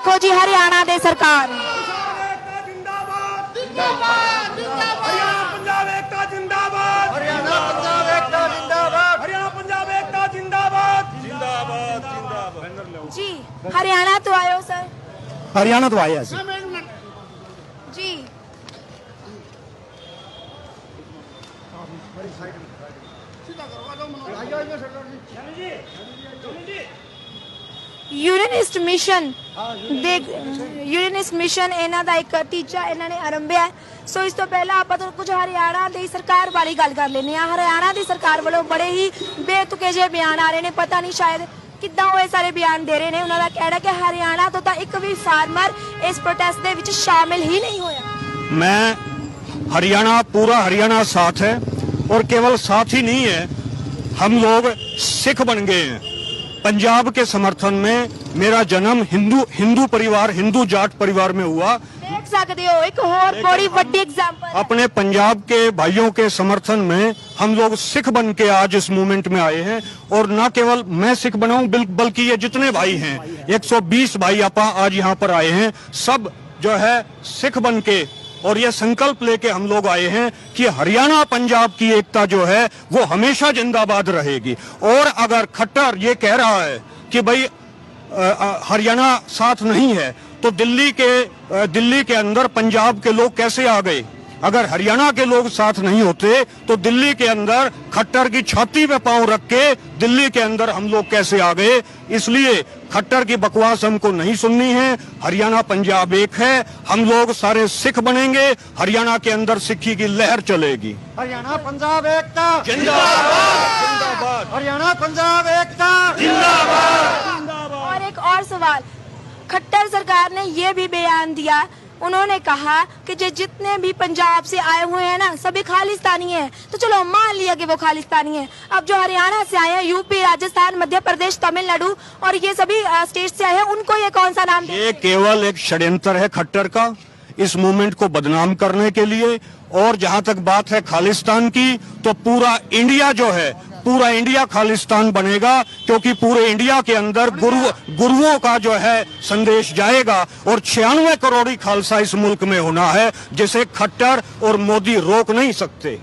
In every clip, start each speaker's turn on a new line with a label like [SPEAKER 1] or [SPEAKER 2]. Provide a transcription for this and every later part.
[SPEAKER 1] देखो जी हरियाणा दे सरकार जी। हरियाणा तो आयो सर,
[SPEAKER 2] हरियाणा तो आया सी
[SPEAKER 1] जी। यूनिनिस्ट मिशन देख यूनिनिस्ट मिशन इन्हां दा एक टीचा इन्हां ने आरंभिया है। सो इस तो पहला आप तो कुछ हरियाणा दी सरकार बारे गल कर लेने आ। हरियाणा दी सरकार वालों बड़े ही बेतुके जे बयान आ रहे ने, पता नहीं शायद किद्दां वो सारे बयान दे रहे ने। उन्हां दा कहना कि हरियाणा तो तां एक भी फार्मर इस प्रोटेस्ट दे विच शामिल ही नहीं होया।
[SPEAKER 2] मैं हरियाणा, पूरा हरियाणा साथ है, और केवल साथ ही नहीं है, हम लोग सिख बन गए हैं। पंजाब के समर्थन में मेरा जन्म हिंदू परिवार, हिंदू जाट परिवार में हुआ।
[SPEAKER 1] देख सकते हो एक और बड़ी बड़ी एग्जांपल।
[SPEAKER 2] अपने पंजाब के भाइयों के समर्थन में हम लोग सिख बन के आज इस मूवमेंट में आए हैं। और न केवल मैं सिख बना हूं, बल्कि ये जितने भाई हैं 120 भाई आपा आज यहाँ पर आए हैं, सब जो है सिख बन के, और ये संकल्प लेके हम लोग आए हैं कि हरियाणा पंजाब की एकता जो है वो हमेशा जिंदाबाद रहेगी। और अगर खट्टर ये कह रहा है कि भाई हरियाणा साथ नहीं है, तो दिल्ली के अंदर पंजाब के लोग कैसे आ गए? अगर हरियाणा के लोग साथ नहीं होते तो दिल्ली के अंदर खट्टर की छाती पे पांव रख के दिल्ली के अंदर हम लोग कैसे आ गए? इसलिए खट्टर की बकवास हमको नहीं सुननी है। हरियाणा पंजाब एक है, हम लोग सारे सिख बनेंगे, हरियाणा के अंदर सिक्खी की लहर चलेगी।
[SPEAKER 3] हरियाणा पंजाब एकता
[SPEAKER 2] जिंदाबाद, जिंदाबाद।
[SPEAKER 3] हरियाणा पंजाब एकता
[SPEAKER 2] जिंदाबाद।
[SPEAKER 1] और एक और सवाल, खट्टर सरकार ने ये भी बयान दिया, उन्होंने कहा कि जितने भी पंजाब से आए हुए हैं ना सभी खालिस्तानी हैं। तो चलो मान लिया कि वो खालिस्तानी हैं, अब जो हरियाणा से आए हैं, यूपी, राजस्थान, मध्य प्रदेश, तमिलनाडु और ये सभी स्टेट से आए हैं, उनको ये कौन सा नाम?
[SPEAKER 2] ये केवल एक षड्यंत्र है खट्टर का, इस मूवमेंट को बदनाम करने के लिए। और जहां तक बात है खालिस्तान की, तो पूरा इंडिया जो है, पूरा इंडिया खालिस्तान बनेगा, क्योंकि पूरे इंडिया के अंदर गुरुओं का जो है संदेश जाएगा। और 96 करोड़ खालसा इस मुल्क में होना है, जिसे खट्टर और मोदी रोक नहीं सकते।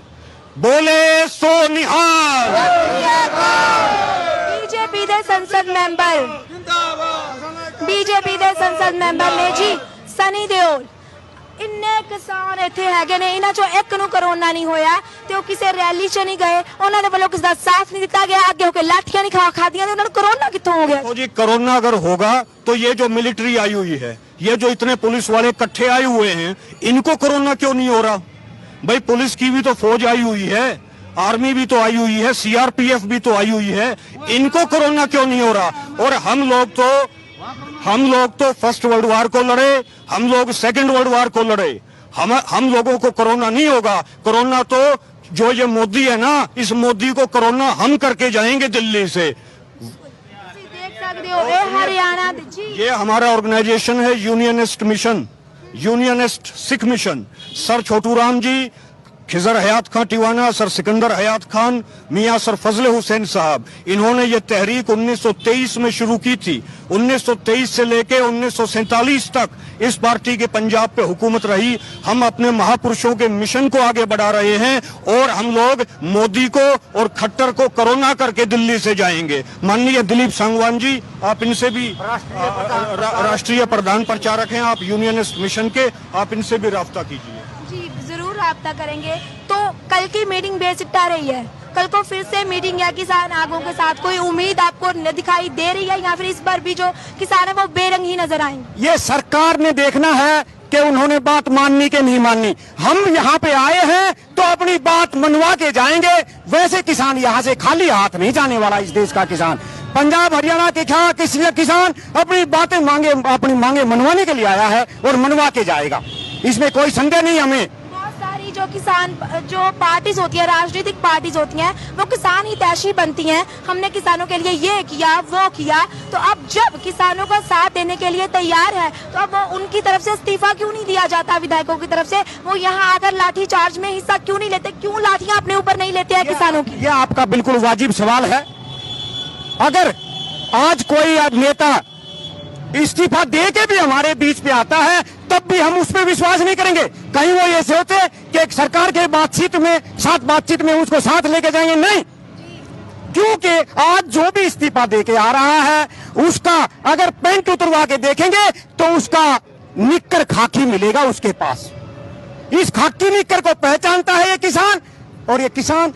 [SPEAKER 2] बोले सो निहाल।
[SPEAKER 1] बीजेपी दे संसद मैंबर ने जी सनी देओल, इन्ने किसान इत्थे हैगे ने, इन्हां चों एक नूं कोरोना नहीं होया ते ओह किसी रैली च नहीं गए, उन्हां दे वल्लों किसी दा साथ नहीं दिता गया, आगे होके लाठियां नहीं खादियां ते उन्हां नूं कोरोना कित्थों हो गया?
[SPEAKER 2] तो जी कोरोना अगर होगा तो ये जो मिलिट्री आई हुई है, ये जो इतने पुलिस वाले इकट्ठे आए हुए हैं, इनको कोरोना क्यों नहीं हो रहा? भाई पुलिस की भी तो फौज आई हुई है, आर्मी भी तो आई हुई है, सीआरपीएफ भी तो आई हुई है, इनको कोरोना क्यों नहीं हो रहा? और हम लोग तो फर्स्ट वर्ल्ड वार को लड़े, हम लोग सेकंड वर्ल्ड वार को लड़े, हम लोगों को कोरोना नहीं होगा। कोरोना तो जो ये मोदी है ना, इस मोदी को कोरोना हम करके जाएंगे दिल्ली से।
[SPEAKER 1] देख सकते हो ये हरियाणा जी,
[SPEAKER 2] ये हमारा ऑर्गेनाइजेशन है Unionist Mission, Unionist Sikh Mission. Sir Chhotu Ram ji, Khizar Hayat Khan Tiwana, sir Sikandar Hayat Khan, Mian sir Fazl Hussain sahab, इन्होंने ये तहरीक 1923 में शुरू की थी। 1923 से लेके 1947 तक इस पार्टी के पंजाब पे हुकूमत रही। हम अपने महापुरुषों के मिशन को आगे बढ़ा रहे हैं, और हम लोग मोदी को और खट्टर को कोरोना करके दिल्ली से जाएंगे। माननीय दिलीप सांगवान जी, आप इनसे भी राष्ट्रीय प्रधान प्रचारक हैं आप यूनियनिस्ट मिशन के, आप इनसे भी राब्ता कीजिए।
[SPEAKER 1] जी जरूर राब्ता करेंगे। तो कल की मीटिंग बेसिट्टा रही है, कल को फिर से मीटिंग है किसान आगों के साथ, कोई उम्मीद आपको दिखाई दे रही है, या फिर इस बार भी जो किसान है वो बेरंग ही नजर आएंगे?
[SPEAKER 3] ये सरकार ने देखना है कि उन्होंने बात माननी के नहीं माननी। हम यहाँ पे आए हैं तो अपनी बात मनवा के जाएंगे। वैसे किसान यहाँ से खाली हाथ नहीं जाने वाला। इस देश का किसान, पंजाब हरियाणा के किसान अपनी बातें अपनी मांगे मनवाने के लिए आया है और मनवा के जाएगा, इसमें कोई संदेह नहीं। हमें
[SPEAKER 1] बहुत सारी जो किसान जो पार्टीज होती है, राजनीतिक पार्टीज होती हैं, वो किसान हितैषी बनती हैं। हमने किसानों के लिए ये किया वो किया, तो अब जब किसानों का साथ देने के लिए तैयार है, तो अब वो उनकी तरफ से इस्तीफा क्यों नहीं दिया जाता? विधायकों की तरफ से वो यहाँ आकर लाठी चार्ज में हिस्सा क्यों नहीं लेते? क्यों लाठियां अपने ऊपर नहीं लेते हैं किसानों की?
[SPEAKER 3] यह आपका बिल्कुल वाजिब सवाल है। अगर आज कोई नेता इस्तीफा दे के भी हमारे बीच पे आता है तब भी हम उस पर विश्वास नहीं करेंगे। कहीं वो ऐसे होते कि एक सरकार के बातचीत में उसको साथ लेके जाएंगे, नहीं। क्योंकि आज जो भी इस्तीफा दे के आ रहा है उसका अगर पेंट उतरवा के देखेंगे तो उसका निक्कर खाकी मिलेगा उसके पास। इस खाकी निक्कर को पहचानता है ये किसान, और ये किसान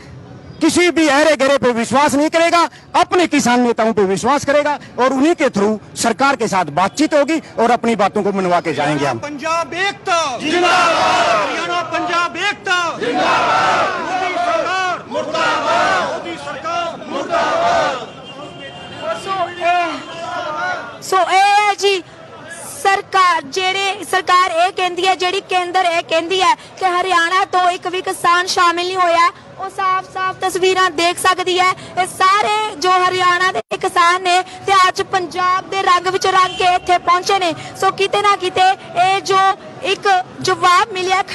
[SPEAKER 3] किसी भी अहरे गहरे पे विश्वास नहीं करेगा, अपने किसान नेताओं पे विश्वास करेगा और उन्हीं के थ्रू सरकार के साथ बातचीत होगी और अपनी बातों को मनवा के जाएंगे हम।
[SPEAKER 2] पंजाब एकता जिंदाबाद, हरियाणा पंजाब एकता जिंदाबाद, मोदी सरकार मुर्दाबाद, मोदी सरकार मुर्दाबाद।
[SPEAKER 1] ਸੋ ਇਹ ਹੈ ਜੀ ਸਰਕਾਰ ਇਹ ਕਹਿੰਦੀ ਹੈ, ਜਿਹੜੀ ਕੇਂਦਰ ਇਹ ਕਹਿੰਦੀ ਹੈ ਕਿ ਹਰਿਆਣਾ ਤੋਂ ਇੱਕ ਵੀ ਕਿਸਾਨ ਸ਼ਾਮਿਲ ਨਹੀਂ ਹੋਇਆ। ਉਹ ਸਾਫ਼-ਸਾਫ਼ ਤਸਵੀਰਾਂ ਦੇਖ ਸਕਦੀ ਹੈ। ਇਹ ਸਾਰੇ ਜੋ ਹਰਿਆਣਾ ਦੇ ਕਿਸਾਨ ਨੇ ਤੇ ਅੱਜ ਪੰਜਾਬ ਦੇ ਰੰਗ ਵਿੱਚ ਰੰਗ ਕੇ ਇੱਥੇ ਪਹੁੰਚੇ ਨੇ। ਸੋ ਕਿਤੇ ਨਾ ਕਿਤੇ ਇਹ ਜੋ ਇੱਕ ਜਵਾਬ